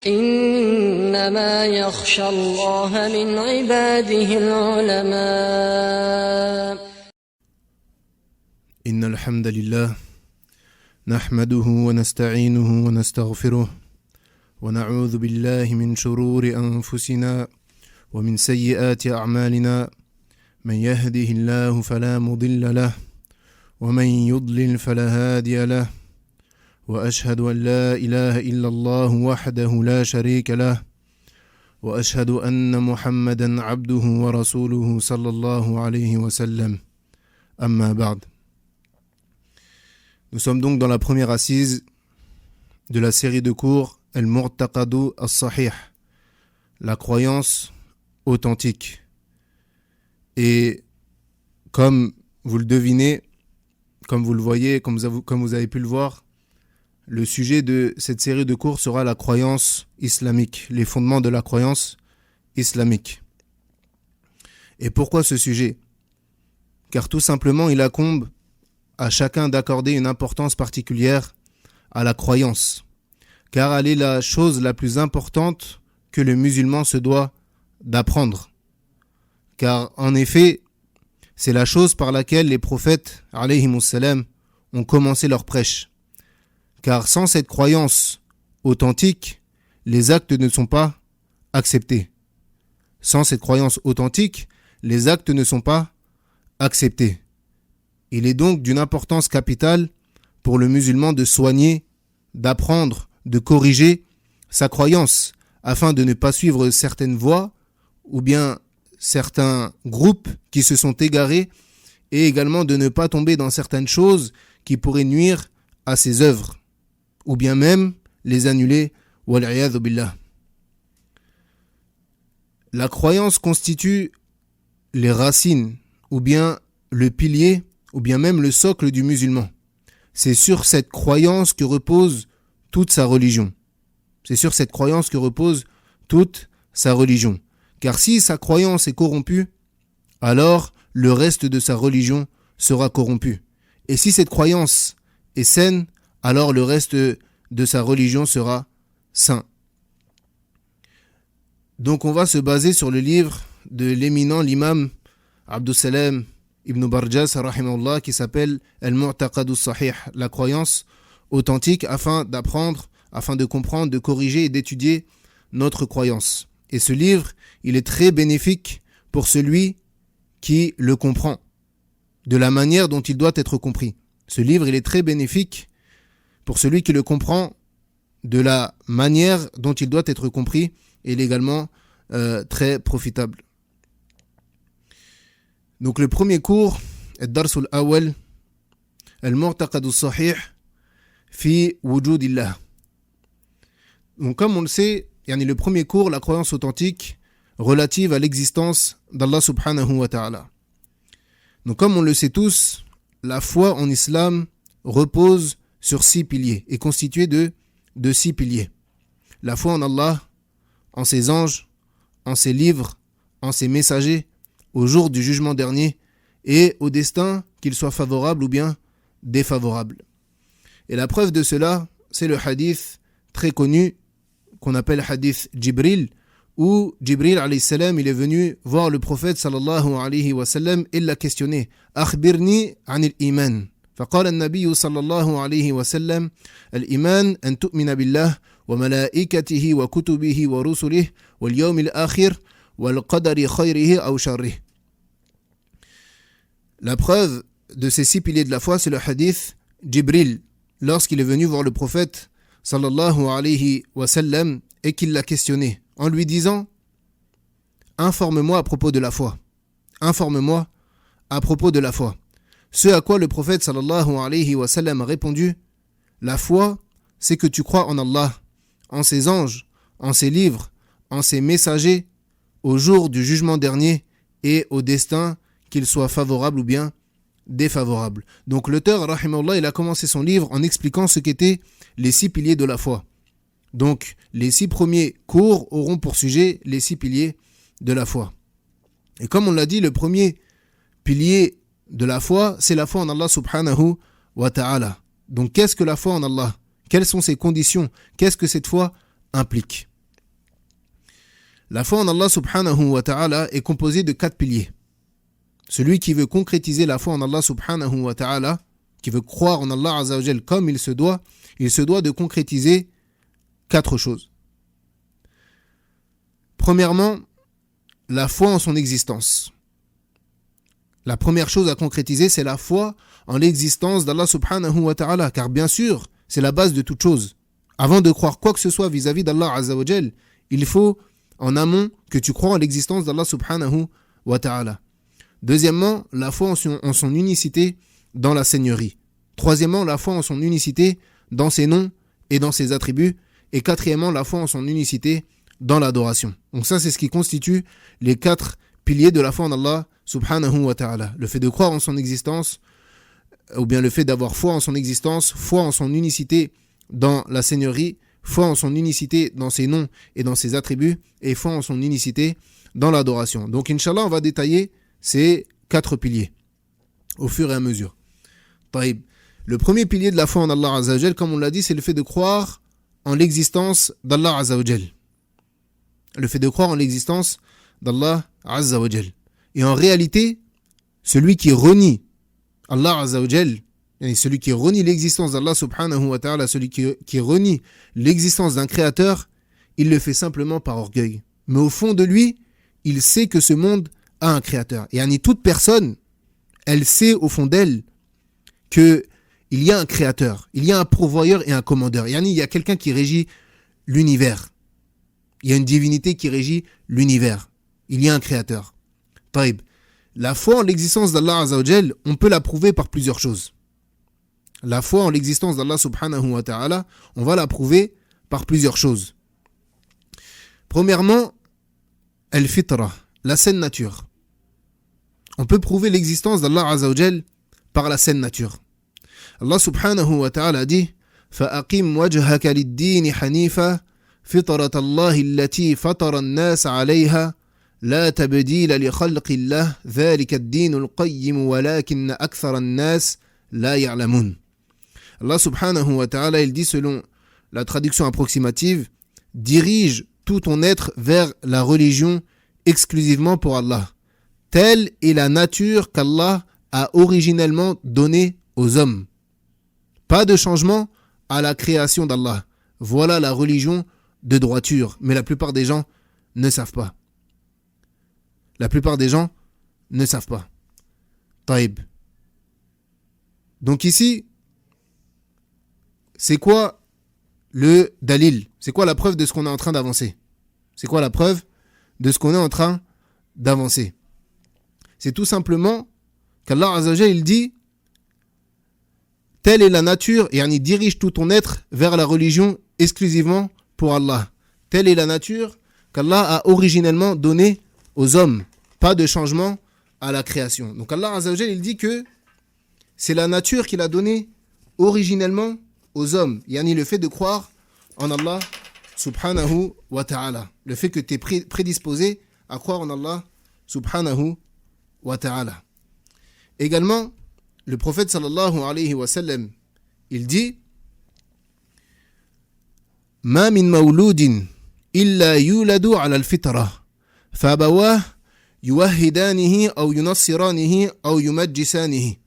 إنما يخشى الله من عباده العلماء. إن الحمد لله نحمده ونستعينه ونستغفره ونعوذ بالله من شرور أنفسنا ومن سيئات أعمالنا من يهده الله فلا مضل له ومن يضلل فلا هادي له وأشهد أن لا إله إلا الله وحده لا شريك له وأشهد أن محمدا عبده ورسوله صلى الله عليه وسلم أما بعد. Nous sommes donc dans la première assise de la série de cours Al-Mu'taqadu As-Sahih, la croyance authentique. Et comme vous le devinez, comme vous le voyez, comme vous avez pu le voir, le sujet de cette série de cours sera la croyance islamique, les fondements de la croyance islamique. Et pourquoi ce sujet ? Car tout simplement, il incombe à chacun d'accorder une importance particulière à la croyance, car elle est la chose la plus importante que le musulman se doit d'apprendre. Car en effet, c'est la chose par laquelle les prophètes, alayhimus salam, ont commencé leur prêche. Car sans cette croyance authentique, les actes ne sont pas acceptés. Sans cette croyance authentique, les actes ne sont pas acceptés. Il est donc d'une importance capitale pour le musulman de soigner, d'apprendre, de corriger sa croyance afin de ne pas suivre certaines voies ou bien certains groupes qui se sont égarés et également de ne pas tomber dans certaines choses qui pourraient nuire à ses œuvres ou bien même les annuler. Wal'iyadhu billah. La croyance constitue les racines ou bien le pilier ou bien même le socle du musulman. C'est sur cette croyance que repose toute sa religion. C'est sur cette croyance que repose toute sa religion. Car si sa croyance est corrompue, alors le reste de sa religion sera corrompu. Et si cette croyance est saine, alors le reste de sa religion sera sain. Donc on va se baser sur le livre de l'éminent l'imam Abdussalam Ibn Barjas rahimahullah qui s'appelle Al-Mu'taqadu As-Sahih, la croyance authentique, afin d'apprendre, afin de comprendre, de corriger et d'étudier notre croyance. Et ce livre, il est très bénéfique pour celui qui le comprend, de la manière dont il doit être compris. Ce livre, il est très bénéfique pour celui qui le comprend de la manière dont il doit être compris, et il est également très profitable. Donc le premier cours, Ad-Darsul Awal, Al-Mu'taqadu As-Sahih, fi wujudillah. Donc comme on le sait, le premier cours, la croyance authentique relative à l'existence d'Allah subhanahu wa ta'ala. Donc comme on le sait tous, la foi en islam repose sur 6 piliers, est constituée de 6 piliers. La foi en Allah, en ses anges, en ses livres, en ses messagers, au jour du jugement dernier et au destin, qu'il soit favorable ou bien défavorable. Et la preuve de cela, c'est le hadith très connu qu'on appelle hadith Jibril, où Jibril alayhi salam, il est venu voir le prophète sallallahu alayhi wa sallam et l'a questionné. Akhbirni anil iman. فقال النبي صلى الله عليه وسلم الإيمان أن تؤمن بالله وملائكته وكتبه ورسله واليوم الآخر والقدر خيره أو شره. La preuve de ces 6 piliers de la foi, c'est le hadith Jibril, lorsqu'il est venu voir le prophète sallallahu alayhi wa sallam et qu'il l'a questionné en lui disant: informe-moi à propos de la foi. Informe-moi à propos de la foi. Ce à quoi le prophète sallallahu alayhi wa sallam a répondu: la foi, c'est que tu crois en Allah, en ses anges, en ses livres, en ses messagers, au jour du jugement dernier et au destin, qu'il soit favorable ou bien défavorable. Donc l'auteur, rahimahullah, il a commencé son livre en expliquant ce qu'étaient les 6 piliers de la foi. Donc les 6 premiers cours auront pour sujet les 6 piliers de la foi. Et comme on l'a dit, le premier pilier de la foi, c'est la foi en Allah subhanahu wa ta'ala. Donc qu'est-ce que la foi en Allah ? Quelles sont ses conditions ? Qu'est-ce que cette foi implique ? La foi en Allah subhanahu wa ta'ala est composée de 4 piliers. Celui qui veut concrétiser la foi en Allah subhanahu wa ta'ala, qui veut croire en Allah azza wa jal comme il se doit de concrétiser 4 choses. Premièrement, la foi en son existence. La première chose à concrétiser, c'est la foi en l'existence d'Allah subhanahu wa ta'ala, car bien sûr, c'est la base de toute chose. Avant de croire quoi que ce soit vis-à-vis d'Allah azza wa jal, il faut en amont que tu crois en l'existence d'Allah subhanahu wa ta'ala. Deuxièmement, la foi en son unicité dans la seigneurie. Troisièmement, la foi en son unicité dans ses noms et dans ses attributs. Et quatrièmement, la foi en son unicité dans l'adoration. Donc ça, c'est ce qui constitue les 4 piliers de la foi en Allah subhanahu wa ta'ala. Le fait de croire en son existence, ou bien le fait d'avoir foi en son existence, foi en son unicité dans la seigneurie, foi en son unicité dans ses noms et dans ses attributs, et foi en son unicité dans l'adoration. Donc, Inch'Allah, on va détailler ces 4 piliers au fur et à mesure. Taïb. Le premier pilier de la foi en Allah azza wa jal, comme on l'a dit, c'est le fait de croire en l'existence d'Allah azza wa jal. Le fait de croire en l'existence d'Allah azza wa jal. Et en réalité, celui qui renie Allah azza wa jal, celui qui renie l'existence d'Allah subhanahu wa ta'ala, celui qui renie l'existence d'un créateur, il le fait simplement par orgueil. Mais au fond de lui, il sait que ce monde a un créateur. Et toute personne, elle sait au fond d'elle qu'il y a un créateur, il y a un pourvoyeur et un commandeur. Il y a quelqu'un qui régit l'univers. Il y a une divinité qui régit l'univers. Il y a un créateur. Taïb. La foi en l'existence d'Allah azza wa jal, on peut la prouver par plusieurs choses. La foi en l'existence d'Allah subhanahu wa ta'ala, on va la prouver par plusieurs choses. Premièrement, al-fitra, la saine nature. On peut prouver l'existence d'Allah azza wa jal par la saine nature. Allah subhanahu wa ta'ala dit فَأَقِمْ وَجْهَكَ لِلدِّينِ حَنِيفًا فِطْرَةَ اللَّهِ الَّتِي فَطَرَ النَّاسَ عَلَيْهَا لا تبديل لخلق الله ذلك الدين القيم ولكن أكثر الناس لا يعلمون. Allah subhanahu wa ta'ala, il dit selon la traduction approximative, dirige tout ton être vers la religion exclusivement pour Allah. Telle est la nature qu'Allah a originellement donnée aux hommes. Pas de changement à la création d'Allah. Voilà la religion de droiture. Mais la plupart des gens ne savent pas. La plupart des gens ne savent pas. Taïb. Donc ici, c'est quoi le dalil? C'est quoi la preuve de ce qu'on est en train d'avancer? C'est quoi la preuve de ce qu'on est en train d'avancer? C'est tout simplement qu'Allah azza wa jal, il dit telle est la nature, et il dirige tout ton être vers la religion exclusivement pour Allah. Telle est la nature qu'Allah a originellement donnée aux hommes. Pas de changement à la création. Donc Allah azza wa jal, il dit que c'est la nature qu'il a donnée originellement aux hommes. Yani le fait de croire en Allah subhanahu wa ta'ala. Le fait que tu es prédisposé à croire en Allah subhanahu wa ta'ala. Également, le prophète sallallahu alayhi wa sallam, il dit Ma min mawludin illa yuladu ala al-fitra fabawah yuwahhidanihi aw yunassiranihi aw yumajjisanihi.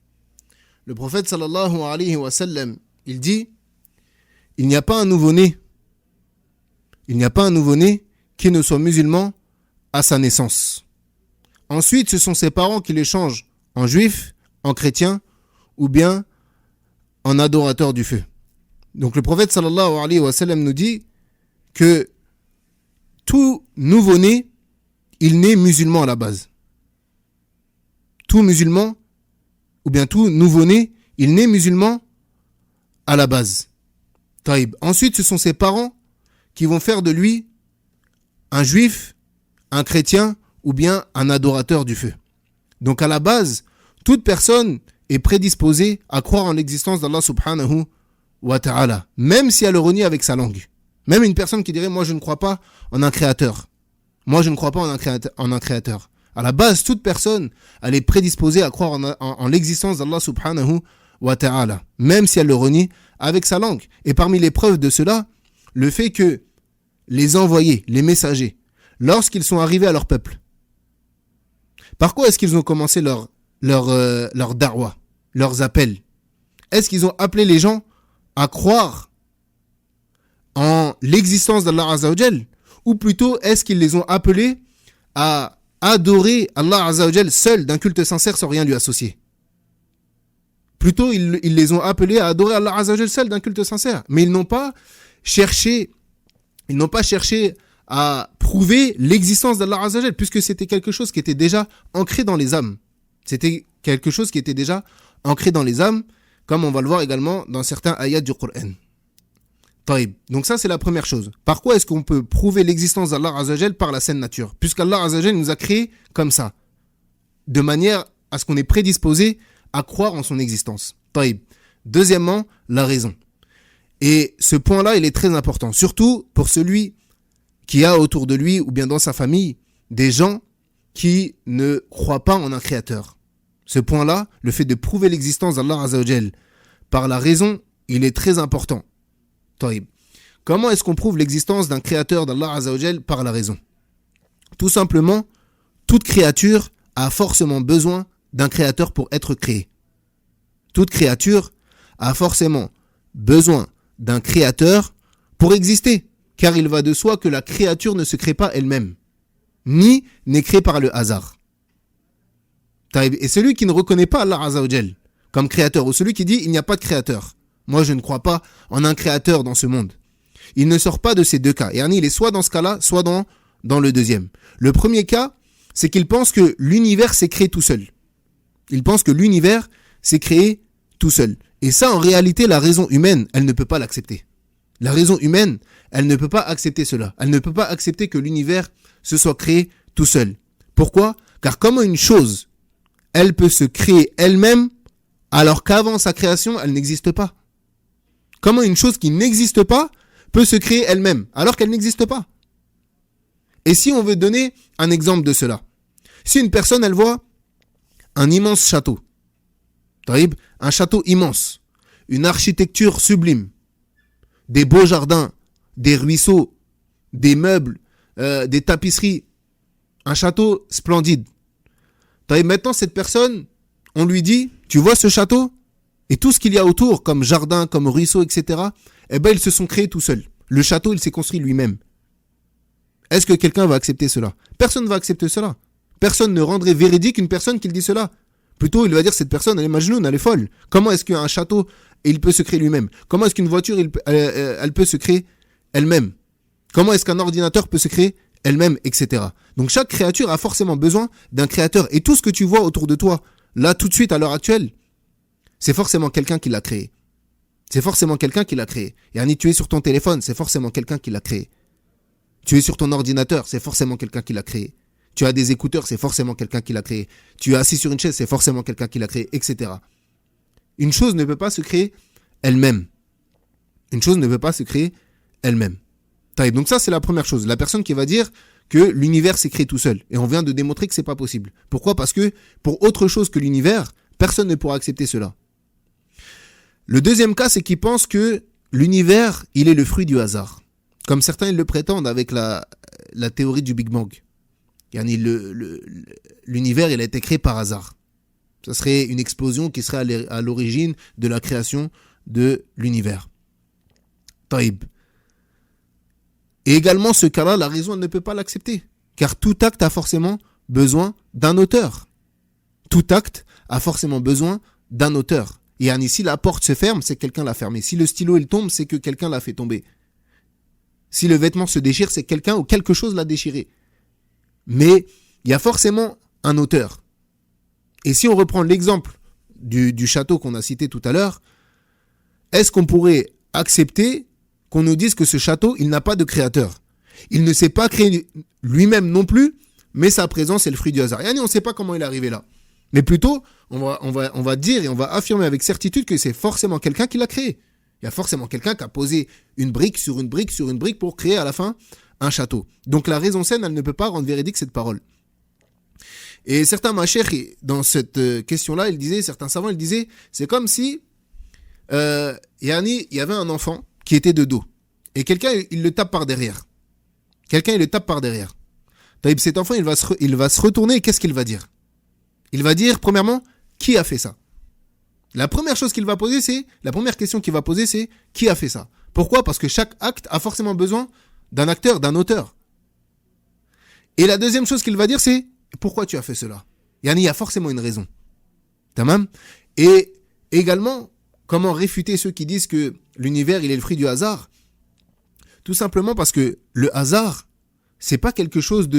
Le prophète sallallahu alayhi wa sallam, il dit il n'y a pas un nouveau-né qui ne soit musulman à sa naissance. Ensuite, ce sont ses parents qui les changent en juif, en chrétien ou bien en adorateur du feu. Donc le prophète sallallahu alayhi wa sallam nous dit que tout nouveau-né, il naît musulman à la base. Tout musulman, ou bien tout nouveau-né, il naît musulman à la base. Taïb. Ensuite, ce sont ses parents qui vont faire de lui un juif, un chrétien ou bien un adorateur du feu. Donc à la base, toute personne est prédisposée à croire en l'existence d'Allah subhanahu wa ta'ala, même si elle le renie avec sa langue. Même une personne qui dirait « moi je ne crois pas en un créateur ». Moi je ne crois pas en un créateur. À la base, toute personne, elle est prédisposée à croire en l'existence d'Allah subhanahu wa ta'ala, même si elle le renie avec sa langue. Et parmi les preuves de cela, le fait que les envoyés, les messagers, lorsqu'ils sont arrivés à leur peuple. Par quoi est-ce qu'ils ont commencé leur da'wah, leurs appels? Est-ce qu'ils ont appelé les gens à croire en l'existence d'Allah Azza wa Jal, ou plutôt est-ce qu'ils les ont appelés à adorer Allah Azza wa Jal seul d'un culte sincère sans rien lui associer? Plutôt ils les ont appelés à adorer Allah Azza wa Jal seul d'un culte sincère, mais ils n'ont pas cherché à prouver l'existence d'Allah Azza wa Jal, puisque c'était quelque chose qui était déjà ancré dans les âmes. C'était quelque chose qui était déjà ancré dans les âmes, comme on va le voir également dans certains ayats du Coran. Taïb. Donc ça, c'est la première chose. Par quoi est-ce qu'on peut prouver l'existence d'Allah Azza wa Jal? Par la saine nature. Puisqu'Allah Azza wa Jal nous a créés comme ça, de manière à ce qu'on est prédisposé à croire en son existence. Taïb. Deuxièmement, la raison. Et ce point-là, il est très important. Surtout pour celui qui a autour de lui, ou bien dans sa famille, des gens qui ne croient pas en un créateur. Ce point-là, le fait de prouver l'existence d'Allah Azza wa Jal par la raison, il est très important. Taïb. Comment est-ce qu'on prouve l'existence d'un créateur d'Allah Azza wa Jal par la raison? Tout simplement, toute créature a forcément besoin d'un créateur pour être créée. Toute créature a forcément besoin d'un créateur pour exister, car il va de soi que la créature ne se crée pas elle-même, ni n'est créée par le hasard. Taïb. Et celui qui ne reconnaît pas Allah Azza wa Jal comme créateur, ou celui qui dit il n'y a pas de créateur, moi, je ne crois pas en un créateur dans ce monde, il ne sort pas de ces deux cas. Et il est soit dans ce cas-là, soit dans le deuxième. Le premier cas, c'est qu'il pense que l'univers s'est créé tout seul. Il pense que l'univers s'est créé tout seul. Et ça, en réalité, la raison humaine, elle ne peut pas l'accepter. La raison humaine, elle ne peut pas accepter cela. Elle ne peut pas accepter que l'univers se soit créé tout seul. Pourquoi? Car comment une chose, elle peut se créer elle-même, alors qu'avant sa création, elle n'existe pas? Comment une chose qui n'existe pas peut se créer elle-même, alors qu'elle n'existe pas? Et si on veut donner un exemple de cela, si une personne, elle voit un immense château, un château immense, une architecture sublime, des beaux jardins, des ruisseaux, des meubles, des tapisseries, un château splendide. Maintenant, cette personne, on lui dit, tu vois ce château? Et tout ce qu'il y a autour, comme jardin, comme ruisseau, etc., eh ben, ils se sont créés tout seuls. Le château, il s'est construit lui-même. Est-ce que quelqu'un va accepter cela? Personne ne va accepter cela. Personne ne rendrait véridique une personne qui dit cela. Plutôt, il va dire, cette personne, elle est majnoune, elle est folle. Comment est-ce qu'un château, il peut se créer lui-même? Comment est-ce qu'une voiture, elle peut se créer elle-même? Comment est-ce qu'un ordinateur peut se créer elle-même, etc. Donc, chaque créature a forcément besoin d'un créateur. Et tout ce que tu vois autour de toi, là, tout de suite, à l'heure actuelle, c'est forcément quelqu'un qui l'a créé. C'est forcément quelqu'un qui l'a créé. Et tu es sur ton téléphone, c'est forcément quelqu'un qui l'a créé. Tu es sur ton ordinateur, c'est forcément quelqu'un qui l'a créé. Tu as des écouteurs, c'est forcément quelqu'un qui l'a créé. Tu es assis sur une chaise, c'est forcément quelqu'un qui l'a créé, etc. Une chose ne peut pas se créer elle-même. Une chose ne peut pas se créer elle-même. Donc ça, c'est la première chose. La personne qui va dire que l'univers s'est créé tout seul. Et on vient de démontrer que c'est pas possible. Pourquoi? Parce que pour autre chose que l'univers, personne ne pourra accepter cela. Le deuxième cas, c'est qu'il pense que l'univers, il est le fruit du hasard. Comme certains ils le prétendent avec la théorie du Big Bang. L'univers, il a été créé par hasard. Ça serait une explosion qui serait à l'origine de la création de l'univers. Taïb. Et également, ce cas-là, la raison elle ne peut pas l'accepter. Car tout acte a forcément besoin d'un auteur. Tout acte a forcément besoin d'un auteur. Et si la porte se ferme, c'est que quelqu'un l'a fermée. Si le stylo il tombe, c'est que quelqu'un l'a fait tomber. Si le vêtement se déchire, c'est que quelqu'un ou quelque chose l'a déchiré. Mais il y a forcément un auteur. Et si on reprend l'exemple du château qu'on a cité tout à l'heure, est-ce qu'on pourrait accepter qu'on nous dise que ce château, il n'a pas de créateur? Il ne s'est pas créé lui-même non plus, mais sa présence est le fruit du hasard. On ne sait pas comment il est arrivé là. Mais plutôt, on va dire et on va affirmer avec certitude que c'est forcément quelqu'un qui l'a créé. Il y a forcément quelqu'un qui a posé une brique sur une brique sur une brique pour créer à la fin un château. Donc la raison saine, elle ne peut pas rendre véridique cette parole. Et certains machers, dans cette question-là, certains savants, ils disaient, c'est comme si il y avait un enfant qui était de dos. Et quelqu'un, il le tape par derrière. Taïb, cet enfant, il va se retourner et qu'est-ce qu'il va dire? Il va dire, premièrement, qui a fait ça? La première question qu'il va poser, c'est qui a fait ça? Pourquoi? Parce que chaque acte a forcément besoin d'un acteur, d'un auteur. Et la deuxième chose qu'il va dire, c'est pourquoi tu as fait cela? Il y a forcément une raison. Tamam? Et également, comment réfuter ceux qui disent que l'univers, il est le fruit du hasard? Tout simplement parce que le hasard, c'est pas quelque chose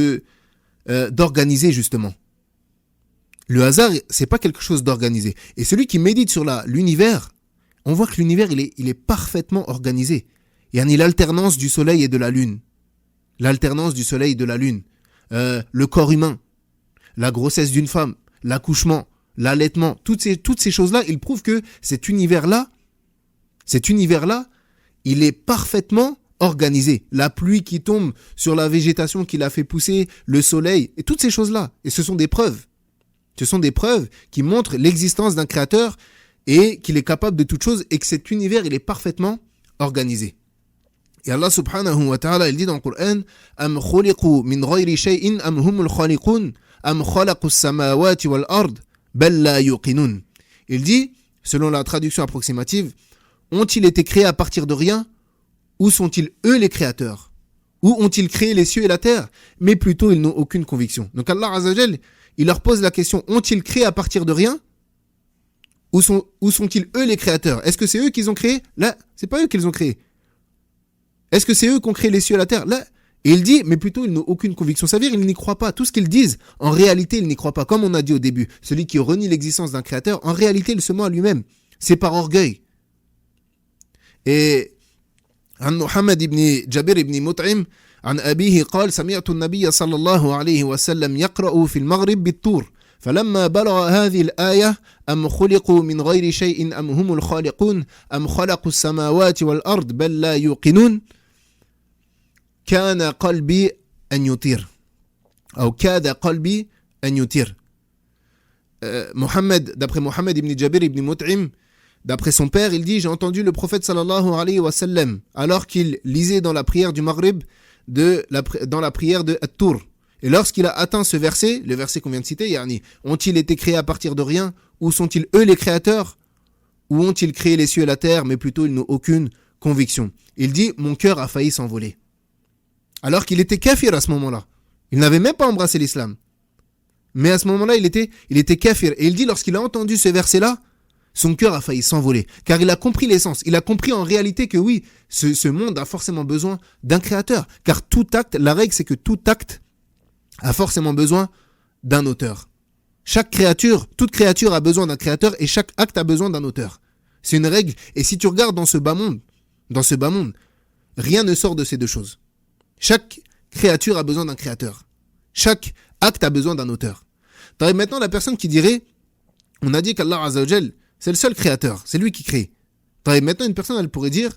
d'organisé, justement. Le hasard, c'est pas quelque chose d'organisé. Et celui qui médite sur l'univers, on voit que l'univers, il est parfaitement organisé. Il y a l'alternance du soleil et de la lune. L'alternance du soleil et de la lune. Le corps humain, la grossesse d'une femme, l'accouchement, l'allaitement, toutes ces choses-là, ils prouvent que cet univers-là, il est parfaitement organisé. La pluie qui tombe sur la végétation qui l'a fait pousser, le soleil, et toutes ces choses-là. Et ce sont des preuves. Ce sont des preuves qui montrent l'existence d'un créateur et qu'il est capable de toutes choses et que cet univers, il est parfaitement organisé. Et Allah subhanahu wa ta'ala, il dit dans le Coran, Am khuliqu min ghayri shay'in am humul khaliqun am khalaqu as-samawati wal ard bal la yuqinun. Il dit, selon la traduction approximative, ont-ils été créés à partir de rien ou sont-ils eux les créateurs? Ou ont-ils créé les cieux et la terre? Mais plutôt ils n'ont aucune conviction. Donc Allah Azza wa Jal, il leur pose la question, ont-ils créé à partir de rien? Ou sont-ils eux les créateurs? Est-ce que c'est eux qui ont créé? Là, c'est pas eux qui les ont créés. Est-ce que c'est eux qui ont créé les cieux et la terre? Là. Et il dit, mais plutôt ils n'ont aucune conviction. Ça veut dire qu'ils n'y croient pas. Tout ce qu'ils disent, en réalité, ils n'y croient pas. Comme on a dit au début, celui qui renie l'existence d'un créateur, en réalité, il se ment à lui-même. C'est par orgueil. Et عن محمد بن جابر بن مطعم عن أبيه قال سمعت النبي صلى الله عليه وسلم يقرأ في المغرب بالطور فلما بلغ هذه الآية أم خلقوا من غير شيء أم هم الخالقون أم خلقوا السماوات والأرض بل لا يوقنون كان قلبي أن يطير أو كاد قلبي أن يطير. D'après Mohammed ibn Jabir ibn Mut'im, d'après son père, il dit, j'ai entendu le prophète sallallahu alayhi wa sallam, alors qu'il lisait dans la prière du Maghrib, dans la prière de At-Tur. Et lorsqu'il a atteint ce verset, le verset qu'on vient de citer, yani, ont-ils été créés à partir de rien? Ou sont-ils eux les créateurs? Ou ont-ils créé les cieux et la terre? Mais plutôt, ils n'ont aucune conviction. Il dit, mon cœur a failli s'envoler. Alors qu'il était kafir à ce moment-là. Il n'avait même pas embrassé l'islam. Mais à ce moment-là, il était kafir. Et il dit, lorsqu'il a entendu ce verset-là, son cœur a failli s'envoler. Car il a compris l'essence. Il a compris en réalité que oui, ce monde a forcément besoin d'un créateur. Car tout acte, la règle c'est que tout acte a forcément besoin d'un auteur. Toute créature a besoin d'un créateur et chaque acte a besoin d'un auteur. C'est une règle. Et si tu regardes dans ce bas monde, rien ne sort de ces deux choses. Chaque créature a besoin d'un créateur. Chaque acte a besoin d'un auteur. Maintenant, la personne qui dirait, on a dit qu'Allah Azza wa Jal, c'est le seul créateur, c'est lui qui crée. Maintenant, une personne, elle pourrait dire,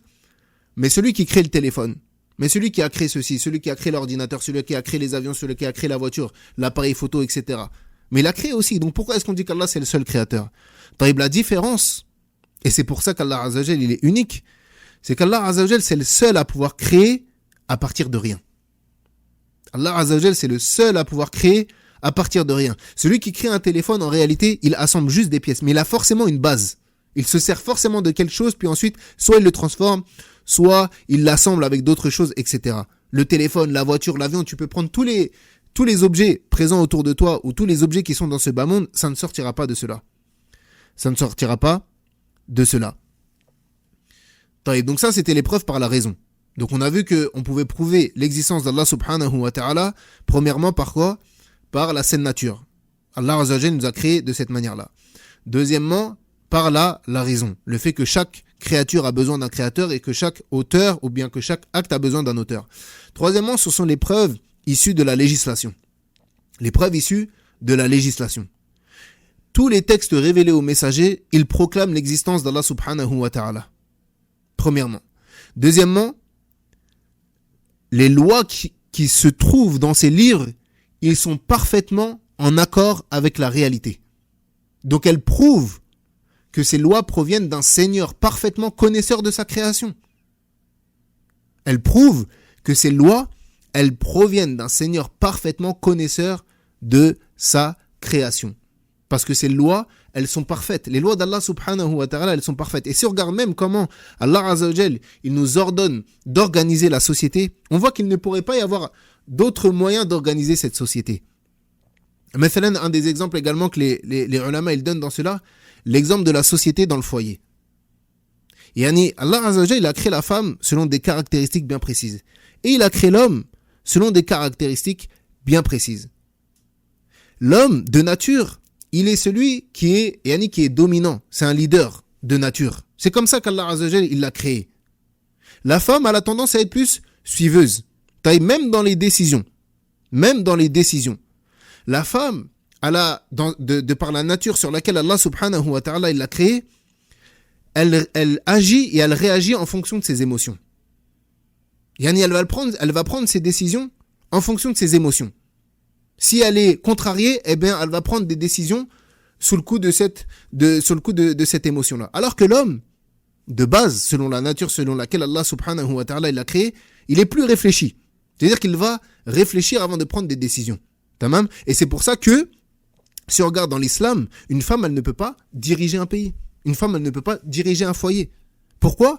mais celui qui crée le téléphone, mais celui qui a créé ceci, celui qui a créé l'ordinateur, celui qui a créé les avions, celui qui a créé la voiture, l'appareil photo, etc. Mais il a créé aussi, donc pourquoi est-ce qu'on dit qu'Allah c'est le seul créateur? La différence, et c'est pour ça qu'Allah Azza wa Jal, il est unique, c'est qu'Allah Azza wa Jal, c'est le seul à pouvoir créer à partir de rien. Allah Azza wa Jal, c'est le seul à pouvoir créer à partir de rien. Celui qui crée un téléphone, en réalité, il assemble juste des pièces, mais il a forcément une base. Il se sert forcément de quelque chose, puis ensuite, soit il le transforme, soit il l'assemble avec d'autres choses, etc. Le téléphone, la voiture, l'avion, tu peux prendre tous les objets présents autour de toi, ou tous les objets qui sont dans ce bas monde, ça ne sortira pas de cela. Ça ne sortira pas de cela. Donc ça, c'était l'épreuve par la raison. Donc on a vu qu'on pouvait prouver l'existence d'Allah subhanahu wa ta'ala, premièrement par quoi? Par la saine nature. Allah Azza wa Jalla nous a créés de cette manière-là. Deuxièmement, par la raison. Le fait que chaque créature a besoin d'un créateur et que chaque auteur, ou bien que chaque acte a besoin d'un auteur. Troisièmement, ce sont les preuves issues de la législation. Les preuves issues de la législation. Tous les textes révélés aux messagers, ils proclament l'existence d'Allah subhanahu wa ta'ala. Premièrement. Deuxièmement, les lois qui se trouvent dans ces livres, ils sont parfaitement en accord avec la réalité. Donc elles prouvent que ces lois proviennent d'un Seigneur parfaitement connaisseur de sa création. Elles prouvent que ces lois, elles proviennent d'un Seigneur parfaitement connaisseur de sa création. Parce que ces lois, elles sont parfaites. Les lois d'Allah subhanahu wa ta'ala, elles sont parfaites. Et si on regarde même comment Allah azza wa jal, il nous ordonne d'organiser la société, on voit qu'il ne pourrait pas y avoir d'autres moyens d'organiser cette société. Mathalan, un des exemples également que les ulama ils donnent dans cela, l'exemple de la société dans le foyer. Yani, Allah azza wa jal, il a créé la femme selon des caractéristiques bien précises. Et il a créé l'homme selon des caractéristiques bien précises. L'homme, de nature, il est celui qui est dominant. C'est un leader de nature. C'est comme ça qu'Allah azza wa jal, il l'a créé. La femme, elle a tendance à être plus suiveuse. Même dans les décisions. La femme, elle a, de par la nature sur laquelle Allah subhanahu wa ta'ala, il l'a créée, elle agit et elle réagit en fonction de ses émotions. Yani, elle va prendre ses décisions en fonction de ses émotions. Si elle est contrariée, eh bien, elle va prendre des décisions sous le coup de cette émotion-là. Alors que l'homme, de base, selon la nature selon laquelle Allah subhanahu wa ta'ala il l'a créé, il est plus réfléchi. C'est-à-dire qu'il va réfléchir avant de prendre des décisions. Tamam ? Et c'est pour ça que, si on regarde dans l'islam, une femme, elle ne peut pas diriger un pays. Une femme, elle ne peut pas diriger un foyer. Pourquoi ?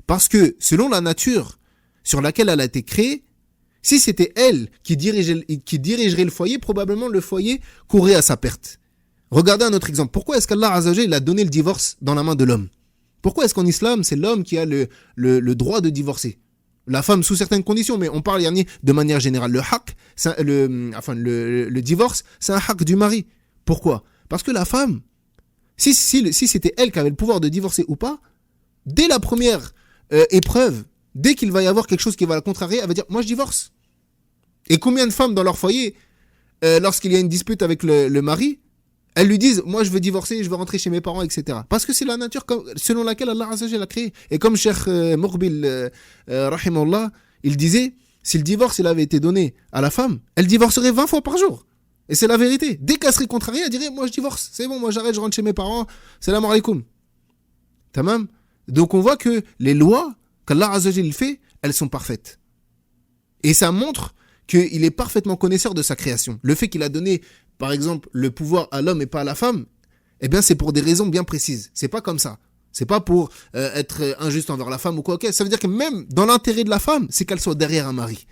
Parce que, selon la nature sur laquelle elle a été créée, si c'était elle qui dirigerait le foyer, probablement le foyer courrait à sa perte. Regardez un autre exemple. Pourquoi est-ce qu'Allah azza wa jalla, il a donné le divorce dans la main de l'homme ? Pourquoi est-ce qu'en islam, c'est l'homme qui a le droit de divorcer ? La femme sous certaines conditions, mais on parle de manière générale. Le divorce, c'est un haq du mari. Pourquoi ? Parce que la femme, si c'était elle qui avait le pouvoir de divorcer ou pas, dès la première épreuve, dès qu'il va y avoir quelque chose qui va la contrarier, elle va dire « moi je divorce ». Et combien de femmes dans leur foyer, lorsqu'il y a une dispute avec le mari, elles lui disent « moi je veux divorcer, je veux rentrer chez mes parents, etc. » Parce que c'est la nature selon laquelle Allah azza wa jalla l'a créé. Et comme Cheikh Muqbil, rahimahullah, il disait « si le divorce il avait été donné à la femme, elle divorcerait 20 fois par jour. » Et c'est la vérité. Dès qu'elle serait contrariée, elle dirait « moi je divorce, c'est bon, moi j'arrête, je rentre chez mes parents, salam alaikum. » Tamam. Donc on voit que les lois qu'Allah azza wa jalla fait, elles sont parfaites. Et ça montre qu'il est parfaitement connaisseur de sa création. Le fait qu'il a donné, par exemple, le pouvoir à l'homme et pas à la femme, eh bien, c'est pour des raisons bien précises. C'est pas comme ça. C'est pas pour être injuste envers la femme ou quoi. Okay. Ça veut dire que même dans l'intérêt de la femme, c'est qu'elle soit derrière un mari.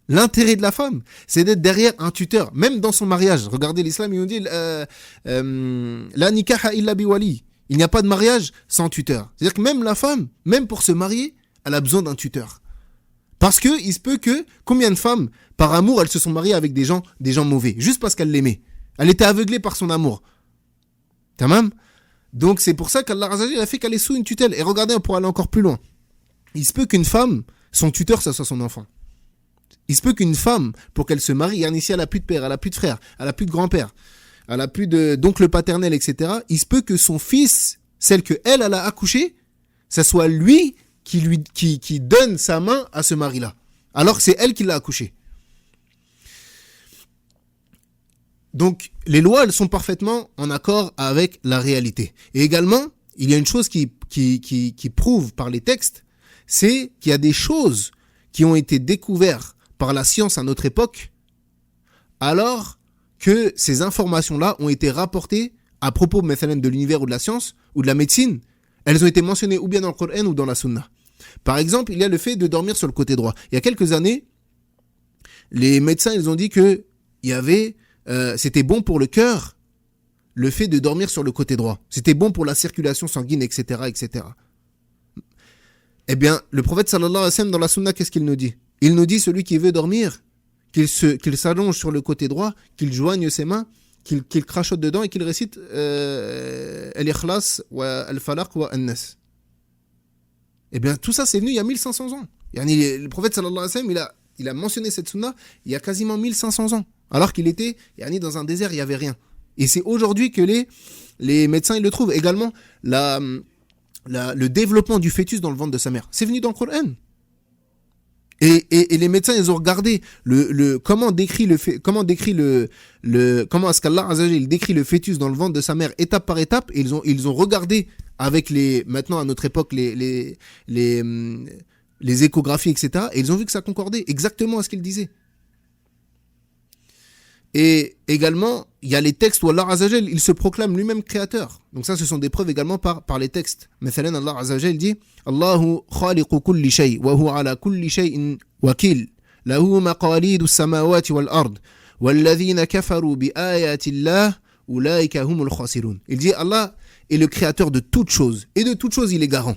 L'intérêt de la femme, c'est d'être derrière un tuteur, même dans son mariage. Regardez l'islam, il nous dit la nikaha illa biwali. Il n'y a pas de mariage sans tuteur. C'est-à-dire que même la femme, même pour se marier, elle a besoin d'un tuteur. Parce que il se peut que combien de femmes, par amour, elles se sont mariées avec des gens mauvais, juste parce qu'elles l'aimaient. Elle était aveuglée par son amour. Tamam ? Donc c'est pour ça qu'Allah azza wa jalla a fait qu'elle est sous une tutelle. Et regardez, on pourra aller encore plus loin. Il se peut qu'une femme, son tuteur, ça soit son enfant. Il se peut qu'une femme, pour qu'elle se marie, ici elle a plus de père, elle a plus de frère, elle a plus de grand-père, elle a plus d'oncle paternel, etc. Il se peut que son fils, celle que elle a accouché, ça soit lui qui donne sa main à ce mari-là. Alors que c'est elle qui l'a accouché. Donc, les lois, elles sont parfaitement en accord avec la réalité. Et également, il y a une chose qui prouve par les textes, c'est qu'il y a des choses qui ont été découvertes par la science à notre époque, alors que ces informations-là ont été rapportées à propos de l'univers ou de la science ou de la médecine. Elles ont été mentionnées ou bien dans le Coran ou dans la Sunna. Par exemple, il y a le fait de dormir sur le côté droit. Il y a quelques années, les médecins ils ont dit que c'était bon pour le cœur, le fait de dormir sur le côté droit. C'était bon pour la circulation sanguine, etc., etc. Eh bien, le prophète sallallahu alayhi wa sallam dans la Sunna, qu'est-ce qu'il nous dit ? Il nous dit celui qui veut dormir, qu'il s'allonge sur le côté droit, qu'il joigne ses mains, qu'il crachote dedans et qu'il récite Al-Ikhlas wa Al-Falaq wa An-Nas. Eh bien, tout ça, c'est venu il y a 1500 ans. Le prophète sallallahu alayhi wa sallam, il a mentionné cette sunna il y a quasiment 1500 ans. Alors qu'il était dans un désert, il n'y avait rien. Et c'est aujourd'hui que les médecins ils le trouvent. Également, le développement du fœtus dans le ventre de sa mère. C'est venu dans le Coran. Et les médecins, ils ont regardé comment est-ce qu'Allah Azza wa Jalla, il décrit le fœtus dans le ventre de sa mère étape par étape, et ils ont regardé avec maintenant à notre époque les échographies, etc. Et ils ont vu que ça concordait exactement à ce qu'il disait. Et également, il y a les textes où Allah Azza wa Jal, il se proclame lui-même créateur. Donc ça, ce sont des preuves également par les textes. Mathalan, Allah Azza wa Jal dit Allahu khaliqu kulli shay, wa huwa ala kulli shay'in wakil. Lahu maqalidu samawati wal ard. Walladhina kafaru bi ayati Allah, ulaika humul khasirun. Il dit Allah est le créateur de toutes choses. Et de toutes choses, il est garant.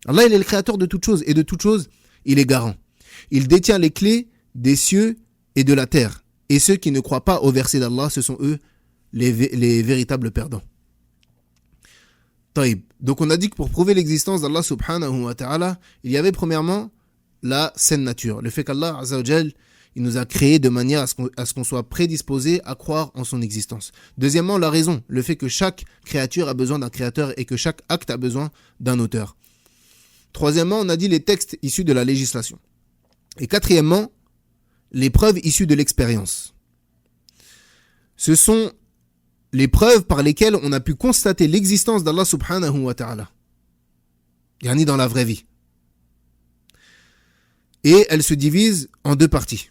Allah, il est le créateur de toutes choses. Et de toutes choses, il est garant. Il détient les clés des cieux et de la terre. Et ceux qui ne croient pas au verset d'Allah, ce sont eux les véritables perdants. Taïb. Donc on a dit que pour prouver l'existence d'Allah subhanahu wa ta'ala, il y avait premièrement la saine nature. Le fait qu'Allah azza wa jal, il nous a créés de manière à ce qu'on soit prédisposé à croire en son existence. Deuxièmement, la raison. Le fait que chaque créature a besoin d'un créateur et que chaque acte a besoin d'un auteur. Troisièmement, on a dit les textes issus de la législation. Et quatrièmement, les preuves issues de l'expérience. Ce sont les preuves par lesquelles on a pu constater l'existence d'Allah subhanahu wa ta'ala. Yani dans la vraie vie. Et elles se divisent en deux parties.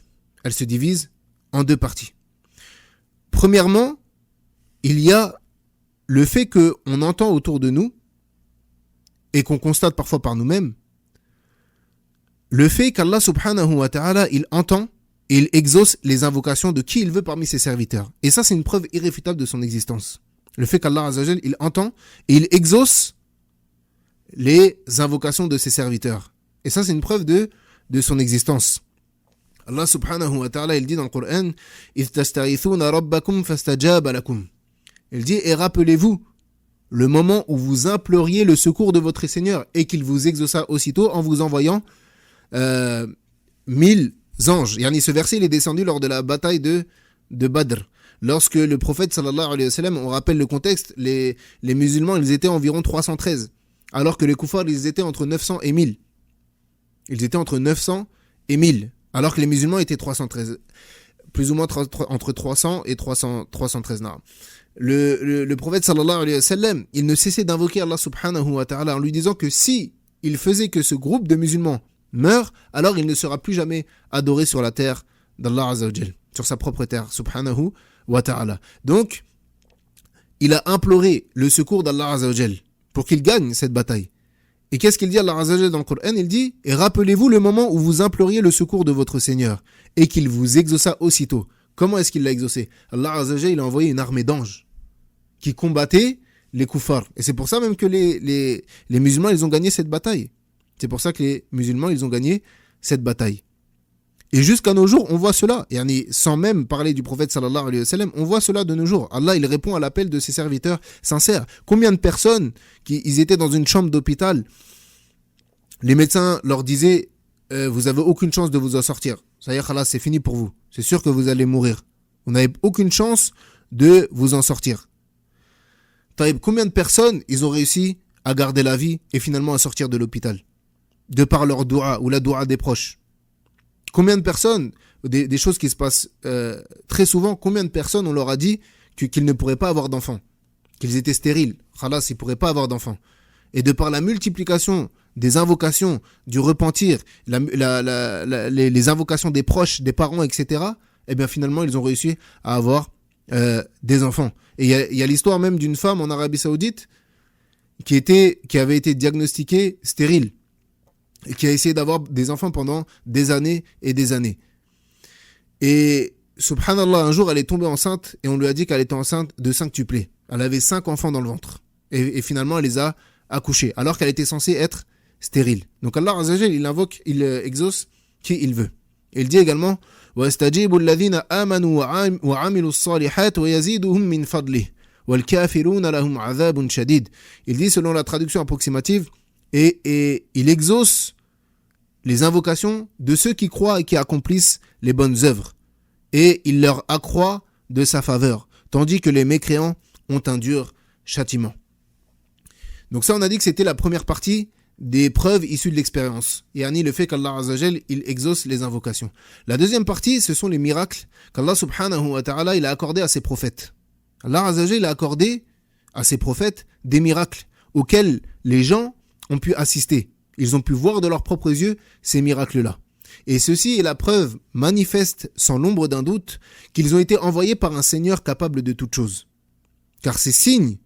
Premièrement, il y a le fait qu'on entend autour de nous et qu'on constate parfois par nous-mêmes le fait qu'Allah subhanahu wa ta'ala, il entend et il exauce les invocations de qui il veut parmi ses serviteurs. Et ça, c'est une preuve irréfutable de son existence. Le fait qu'Allah azza wa jal, il entend et il exauce les invocations de ses serviteurs. Et ça, c'est une preuve de son existence. Allah subhanahu wa ta'ala, il dit dans le Coran, إِذْ تَسْتَغِيثُونَ رَبَّكُمْ فَاسْتَجَابَ لَكُمْ. Il dit, et rappelez-vous le moment où vous imploriez le secours de votre Seigneur et qu'il vous exauça aussitôt en vous envoyant 1000 anges. Yani, ce verset il est descendu lors de la bataille de Badr. Lorsque le prophète sallallahu alayhi wa sallam, on rappelle le contexte, les musulmans ils étaient environ 313, alors que les koufars ils étaient entre 900 et 1000. Ils étaient entre 900 et 1000, alors que les musulmans étaient 313. Plus ou moins entre 300 et 313. Non. Le prophète sallallahu alayhi wa sallam, il ne cessait d'invoquer Allah subhanahu wa ta'ala en lui disant que si il faisait que ce groupe de musulmans meurt, alors il ne sera plus jamais adoré sur la terre d'Allah azza wa jal, sur sa propre terre, subhanahu wa ta'ala. Donc, il a imploré le secours d'Allah azza wa jal pour qu'il gagne cette bataille. Et qu'est-ce qu'il dit Allah azza wa jal dans le Coran? Il dit, et rappelez-vous le moment où vous imploriez le secours de votre Seigneur et qu'il vous exauça aussitôt. Comment est-ce qu'il l'a exaucé? Allah azza wa jal, il a envoyé une armée d'anges qui combattaient les koufars. Et c'est pour ça même que les musulmans, ils ont gagné cette bataille. C'est pour ça que les musulmans, ils ont gagné cette bataille. Et jusqu'à nos jours, on voit cela. Et sans même parler du prophète sallallahu alayhi wa sallam, on voit cela de nos jours. Allah, il répond à l'appel de ses serviteurs sincères. Combien de personnes ils étaient dans une chambre d'hôpital, les médecins leur disaient vous avez aucune chance de vous en sortir. C'est-à-dire, Allah, c'est fini pour vous. C'est sûr que vous allez mourir. Vous n'avez aucune chance de vous en sortir. Combien de personnes ils ont réussi à garder la vie et finalement à sortir de l'hôpital de par leur doua ou la doua des proches? Combien de personnes, des choses qui se passent très souvent, combien de personnes on leur a dit qu'ils ne pourraient pas avoir d'enfants, qu'ils étaient stériles, khalas, ils ne pourraient pas avoir d'enfants. Et de par la multiplication des invocations, du repentir, les invocations des proches, des parents, etc., eh bien finalement ils ont réussi à avoir des enfants. Et il y a l'histoire même d'une femme en Arabie Saoudite qui avait été diagnostiquée stérile et qui a essayé d'avoir des enfants pendant des années et des années. Et subhanallah, un jour elle est tombée enceinte et on lui a dit qu'elle était enceinte de 5tuplés. Elle avait 5 enfants dans le ventre. Et finalement elle les a accouchés alors qu'elle était censée être stérile. Donc Allah azza wa jal, il exauce qui il veut. Et il dit également وَاسْتَجِيبُوا الَّذِينَ آمَنُوا وَعَمِلُوا الصَّالِحَاتِ وَيَزِيدُهُم مِّن فَضْلِهِ وَالْكَافِرُونَ لَهُمْ عَذَابٌ شَدِيدٌ. Il dit selon la traduction approximative, et il exauce les invocations de ceux qui croient et qui accomplissent les bonnes œuvres. Et il leur accroît de sa faveur, tandis que les mécréants ont un dur châtiment. Donc ça, on a dit que c'était la première partie des preuves issues de l'expérience. Et le fait qu'Allah azza wa jal, il exauce les invocations. La deuxième partie, ce sont les miracles qu'Allah subhanahu wa ta'ala, il a accordé à ses prophètes. Allah azza wa jal, il a accordé à ses prophètes des miracles auxquels les gens ont pu assister. Ils ont pu voir de leurs propres yeux ces miracles-là. Et ceci est la preuve manifeste, sans l'ombre d'un doute, qu'ils ont été envoyés par un Seigneur capable de toutes choses. Car ces signes,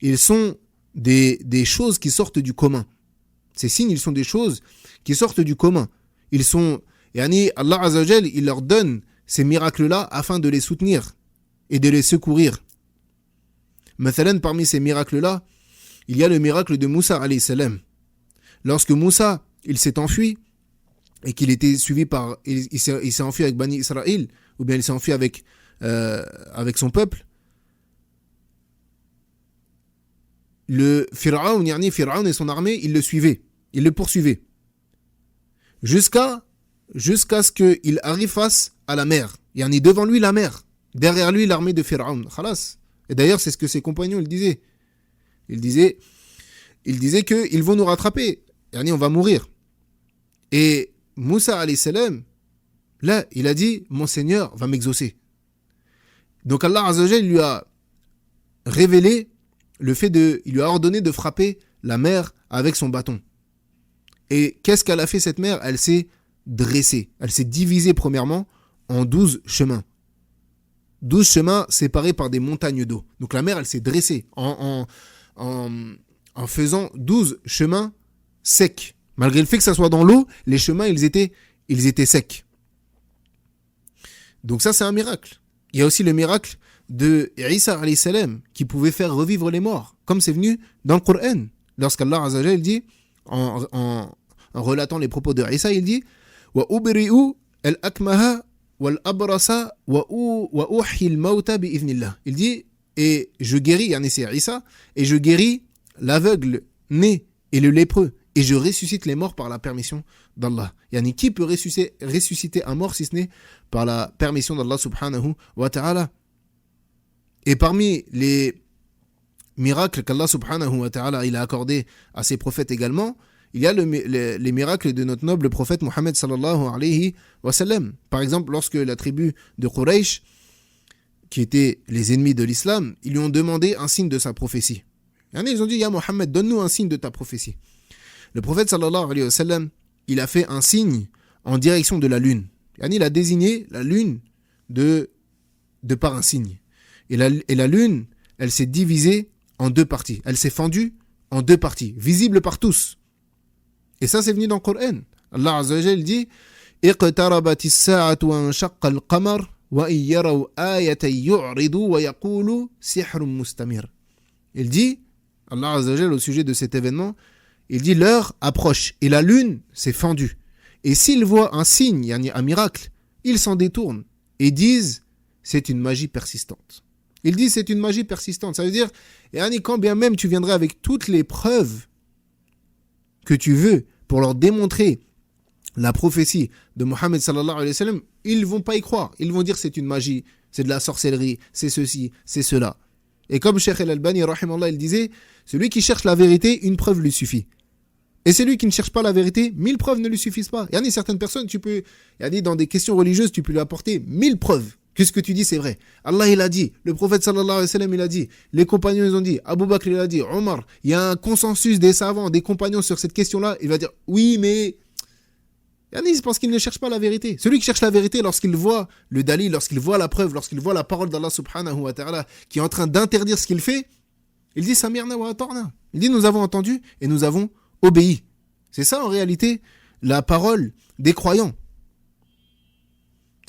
ils sont des choses qui sortent du commun. Ces signes, ils sont des choses qui sortent du commun. Ils sont, Allah Azza wa Jal, il leur donne ces miracles-là afin de les soutenir et de les secourir. Mathalan, parmi ces miracles-là, il y a le miracle de Moussa alayhi salam. Lorsque Moussa, il s'est enfui et qu'il était suivi par, il s'est enfui avec Bani Israël, ou bien il s'est enfui avec son peuple, le Pharaon et son armée, ils le suivaient, ils le poursuivaient. Jusqu'à ce qu'il arrive face à la mer. Devant lui la mer, derrière lui l'armée de Pharaon. Khalas. Et d'ailleurs, c'est ce que ses compagnons ils disaient. Ils disaient qu'ils vont nous rattraper. On va mourir. Et Moussa alayhi salam, là, il a dit, mon Seigneur va m'exaucer. Donc Allah Azza wa Jal lui a révélé il lui a ordonné de frapper la mer avec son bâton. Et qu'est-ce qu'elle a fait cette mer? Elle s'est dressée. Elle s'est divisée premièrement en 12 chemins. 12 chemins séparés par des montagnes d'eau. Donc la mer, elle s'est dressée en faisant 12 chemins secs. Malgré le fait que ça soit dans l'eau, les chemins, ils étaient secs. Donc ça, c'est un miracle. Il y a aussi le miracle de Isa alayhi salam qui pouvait faire revivre les morts, comme c'est venu dans le Coran. Lorsqu'Allah Azza wa Jal dit, en relatant les propos de Isa, il dit wa ubri'u al-akmaha wal-abrasa wa uhyi al-mauta bi'idhnillah. Il dit, et je guéris, c'est Isa, et je guéris l'aveugle né et le lépreux, et je ressuscite les morts par la permission d'Allah. Qui peut ressusciter un mort si ce n'est par la permission d'Allah subhanahu wa ta'ala? Et parmi les miracles qu'Allah subhanahu wa ta'ala il a accordé à ses prophètes également, il y a les miracles de notre noble prophète Mohammed sallallahu alayhi wa sallam. Par exemple, lorsque la tribu de Quraysh, qui étaient les ennemis de l'islam, ils lui ont demandé un signe de sa prophétie. Ils ont dit, Ya Mohammed, donne-nous un signe de ta prophétie. Le prophète sallallahu alayhi wa sallam, il a fait un signe en direction de la lune. Il a désigné la lune de par un signe. Et la lune, elle s'est divisée en deux parties. Elle s'est fendue en deux parties, visibles par tous. Et ça, c'est venu dans le Coran. Allah Azza wa Jal dit Iqtarabatis sa'atu wa anshaqqa al-qamar wa in yaraw ayatan yu'ridu wa yaqulu sihrun mustamir. Il dit, Allah Azza wa Jal, au sujet de cet événement, il dit l'heure approche et la lune s'est fendue. Et s'ils voient un signe, un miracle, ils s'en détournent et disent c'est une magie persistante. Ils disent c'est une magie persistante. Ça veut dire, quand bien même tu viendrais avec toutes les preuves que tu veux pour leur démontrer la prophétie de Mohammed sallallahu alayhi wa sallam, ils ne vont pas y croire. Ils vont dire c'est une magie, c'est de la sorcellerie, c'est ceci, c'est cela. Et comme Cheikh Al-Albani, rahimallah, il disait, celui qui cherche la vérité, une preuve lui suffit. Et celui qui ne cherche pas la vérité, 1000 preuves ne lui suffisent pas. Il y a certaines personnes, dans des questions religieuses, tu peux lui apporter 1000 preuves que ce que tu dis c'est vrai. Allah il a dit, le prophète sallallahu alayhi wa sallam il a dit, les compagnons ils ont dit, Abu Bakr il a dit, Omar, il y a un consensus des savants, des compagnons sur cette question-là, il va dire, oui mais... c'est parce qu'il ne cherche pas la vérité. Celui qui cherche la vérité, lorsqu'il voit le dalil, lorsqu'il voit la preuve, lorsqu'il voit la parole d'Allah subhanahu wa ta'ala qui est en train d'interdire ce qu'il fait, il dit Samirna wa atarna. Il dit nous avons entendu et nous avons obéi. C'est ça en réalité la parole des croyants.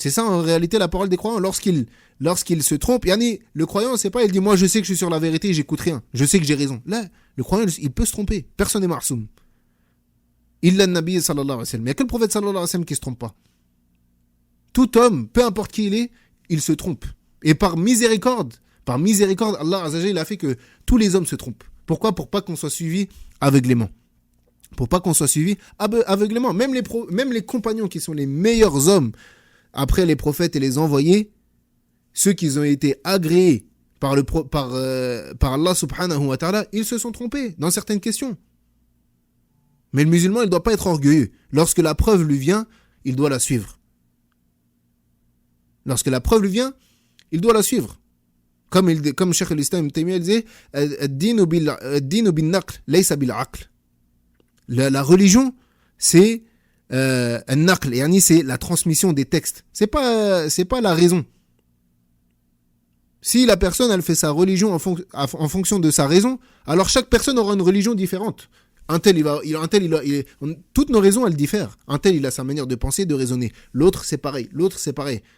C'est ça en réalité la parole des croyants. Lorsqu'il se trompe, le croyant, c'est pas, il dit moi je sais que je suis sur la vérité, j'écoute rien, je sais que j'ai raison. Là, le croyant, il peut se tromper. Personne n'est ma'soum. Illa an-nabi sallallahu alayhi wa sallam. Il n'y a que le prophète sallallahu alayhi wa sallam qui ne se trompe pas. Tout homme, peu importe qui il est, il se trompe. Et par miséricorde, Allah Azza wa Jalla, il a fait que tous les hommes se trompent. Pourquoi? Pour pas qu'on soit suivi aveuglément. Même les compagnons qui sont les meilleurs hommes après les prophètes et les envoyés, ceux qui ont été agréés par Allah subhanahu wa ta'ala, ils se sont trompés dans certaines questions. Mais le musulman, il ne doit pas être orgueilleux. Lorsque la preuve lui vient, il doit la suivre. Comme Cheikh al-Islam Ibn Taymiyyah disait, ad-dinu bin-naql laysa bil-aql. La religion, c'est un naql, yani c'est la transmission des textes. C'est pas la raison. Si la personne, elle fait sa religion en fonction de sa raison, alors chaque personne aura une religion différente. Toutes nos raisons, elles diffèrent. Un tel, il a sa manière de penser, de raisonner. L'autre, c'est pareil.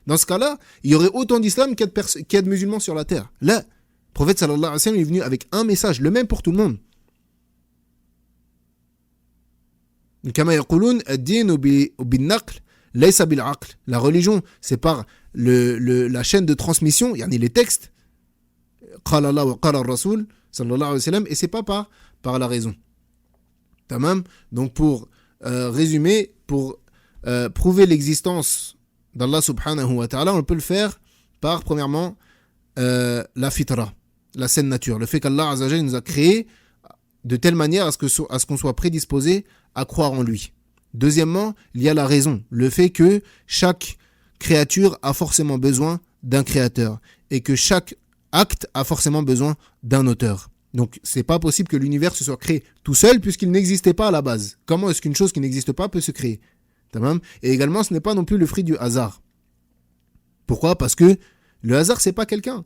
Dans ce cas-là, il y aurait autant d'islam qu'il y a de musulmans sur la terre. Là, le prophète sallallahu alayhi wa sallam est venu avec un message, le même pour tout le monde. La religion, c'est par la chaîne de transmission, yani les textes, qala Allah wa qala ar-rasul sallallahu alayhi wa sallam, et c'est pas par la raison. Tamam. Donc pour résumer, pour prouver l'existence d'Allah subhanahu wa ta'ala, on peut le faire par premièrement la fitra, la saine nature, le fait qu'Allah azza wa jalla nous a créés de telle manière à ce qu'on soit prédisposé à croire en lui. Deuxièmement, il y a la raison, le fait que chaque créature a forcément besoin d'un créateur et que chaque acte a forcément besoin d'un auteur. Donc, c'est pas possible que l'univers se soit créé tout seul puisqu'il n'existait pas à la base. Comment est-ce qu'une chose qui n'existe pas peut se créer? Et également, ce n'est pas non plus le fruit du hasard. Pourquoi? Parce que le hasard, c'est pas quelqu'un.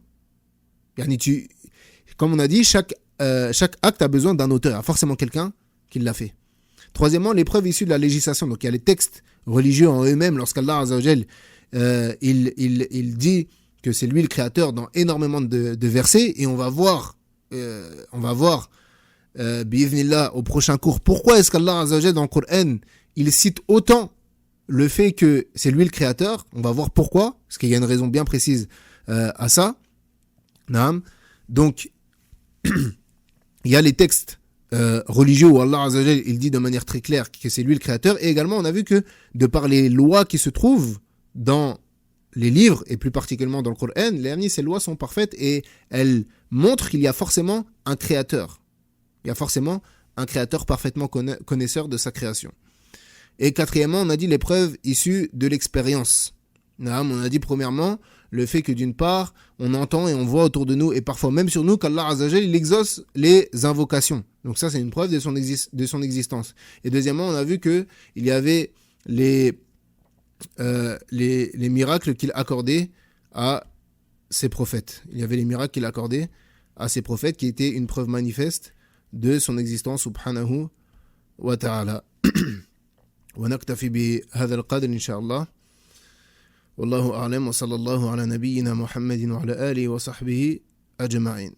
Comme on a dit, chaque acte a besoin d'un auteur. Il y a forcément quelqu'un qui l'a fait. Troisièmement, les preuves issues de la législation. Donc, il y a les textes religieux en eux-mêmes. Lorsqu'Allah Azza wa Jal, il dit que c'est lui le créateur dans énormément de versets. Et on va voir bi'idhnillah, au prochain cours, pourquoi est-ce qu'Allah Azza wa Jal dans le Coran, il cite autant le fait que c'est lui le créateur. On va voir pourquoi, parce qu'il y a une raison bien précise à ça. Donc, il y a les textes religieux où Allah Azza wa Jal, il dit de manière très claire que c'est lui le créateur. Et également, on a vu que de par les lois qui se trouvent dans les livres, et plus particulièrement dans le Coran, ces lois sont parfaites et elles montrent qu'il y a forcément un créateur. Il y a forcément un créateur parfaitement connaisseur de sa création. Et quatrièmement, on a dit les preuves issues de l'expérience. On a dit premièrement le fait que d'une part, on entend et on voit autour de nous, et parfois même sur nous, qu'Allah Azza wa Jal, il exauce les invocations. Donc ça, c'est une preuve de son existence. Et deuxièmement, on a vu que il y avait les miracles qu'il accordait à ses prophètes. Il y avait les miracles qu'il accordait à ses prophètes qui étaient une preuve manifeste de son existence subhanahu wa ta'ala. ونكتفي بهذا القدر إن شاء الله والله أعلم وصلى الله على نبينا محمد وعلى آله وصحبه أجمعين.